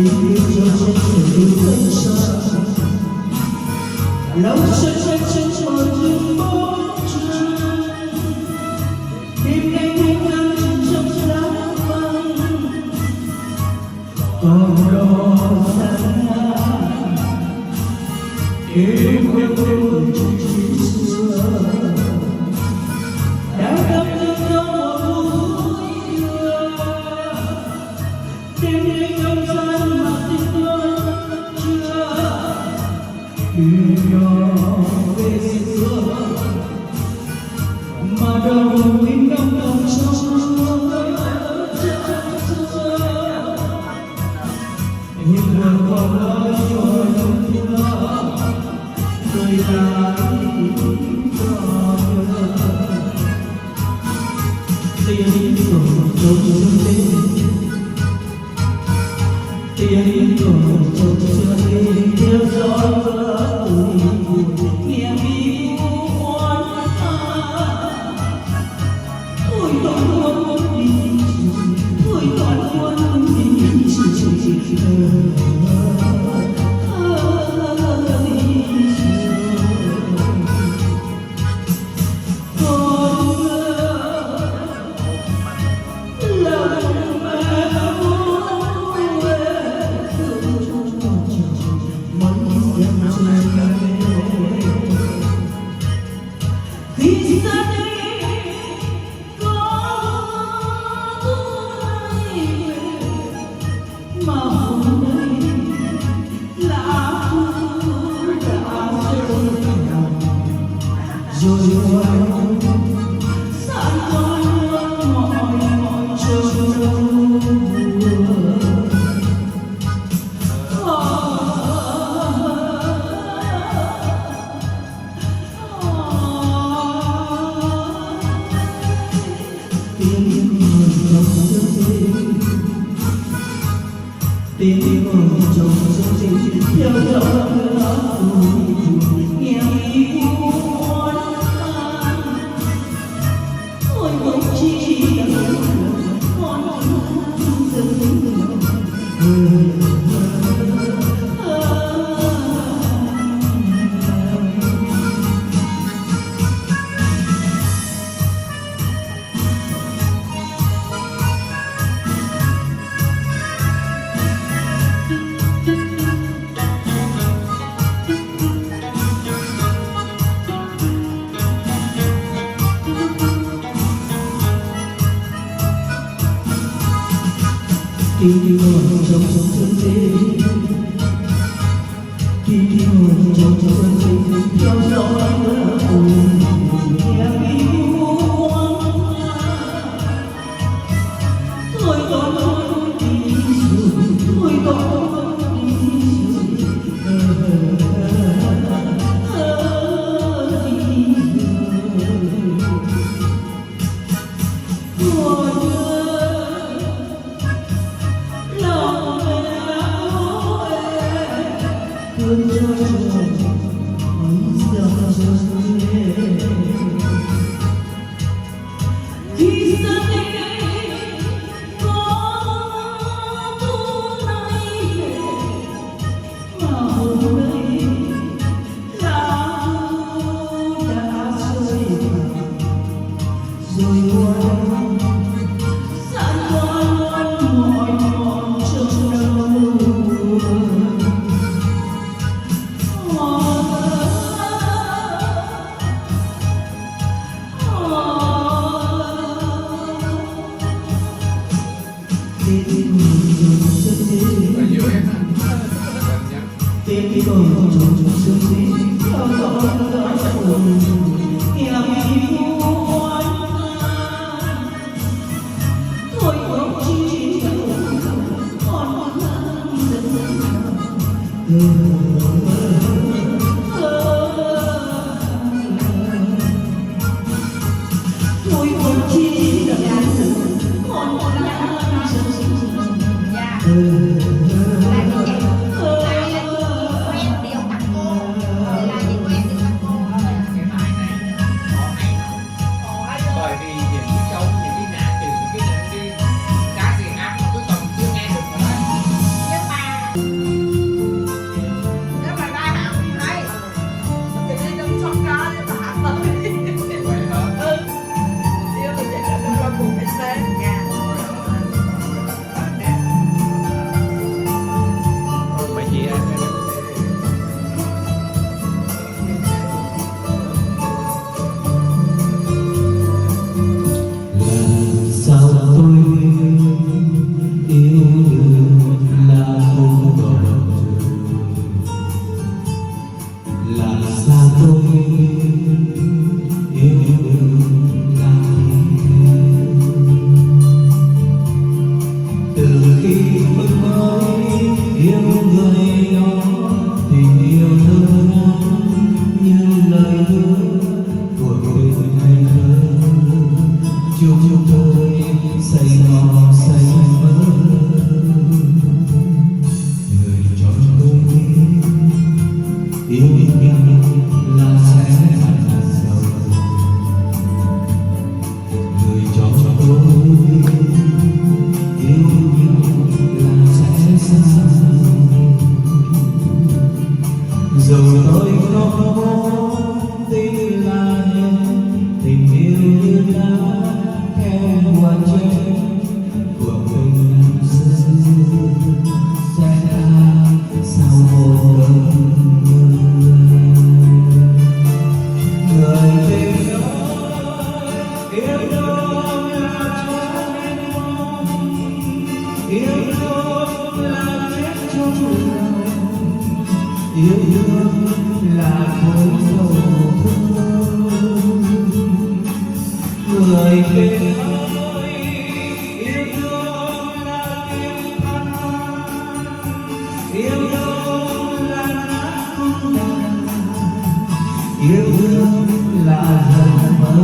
yêu cho chân tình thân xa lòng chân chân chân tròn như bóng trời đêm nay thanh nắng trong lá vàng còn đó xa em quen quen trong chuyện xưa đã gặp nhau nhau một buổi đêm nay không gian mà tình non chưa yêu nhau về xưa mà đâu im đắm lòng trong nhưng mà còn bao nhiêu thương người lại tiếng còi trống lên tiếng còi trống lên theo gió nghe mi oan thôi còn muốn đi thôi còn muốn đi tiếng còi trống lên theo gió nghe mi oan thôi bỗng chi con dừng tiếng còi trống lên tiếng còi trống lên theo gió nghe mi oan thôi còn muốn đi rồi thôi còn muốn đi chúng tôi xây mò xây mơ người cho tôi yêu nhau là sẽ thành giàu người cho tôi yêu nhau là sẽ xa dầu tôi không muốn tin là tình yêu như đã theo qua trên của mình năm xưa sẽ tan sau một cơn mưa người tình ơi yêu thương là cho nên mong yêu thương là chết trong lòng yêu thương là khối sầu thương người tình ơi yêu thương là tiếng than yêu thương là nát khung đàn yêu thương là giấc mơ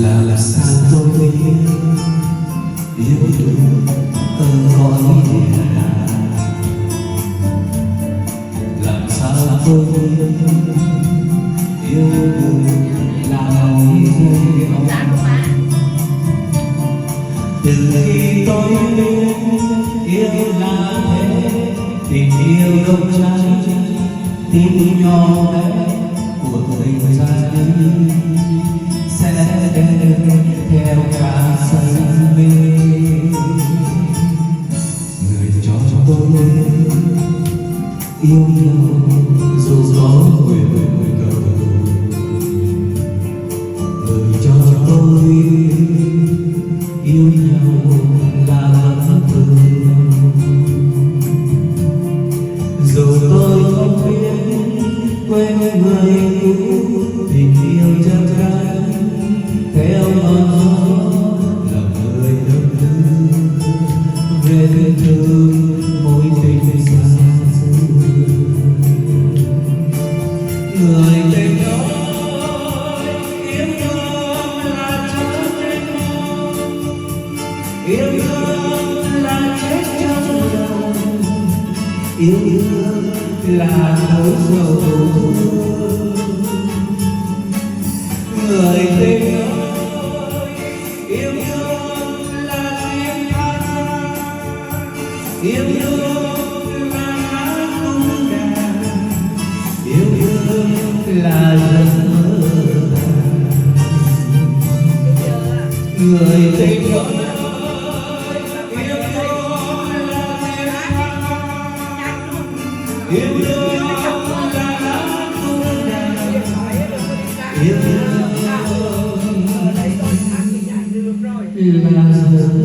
làm sao tôi biết yêu thương ở cõi địa đàng làm sao tôi biết yêu thương là nỗi đau từ khi tôi biết yêu là thế tình yêu đông cháy tim nhỏ bé của tình gia đình sẽ đến theo cả say mê người cho tôi yêu nhau dù gió quyền cầu người cho tôi yêu nhau là vẫn thương dù tôi không biết quên người cũ tình yêu chân thành theo ngọn gió là người đơn thư về vết thương mối tình xa xưa người tình ơi yêu thương là chết trên mong yêu thương là chết trong lòng yêu thương là nỗi sầu thương người tình ơi yêu thương là tiếng than yêu thương là nát khung đàn yêu thương là giấc mơ người tình ơi yêu thương là tiếng than yêu thương là nát khung đàn yêu thương là giấc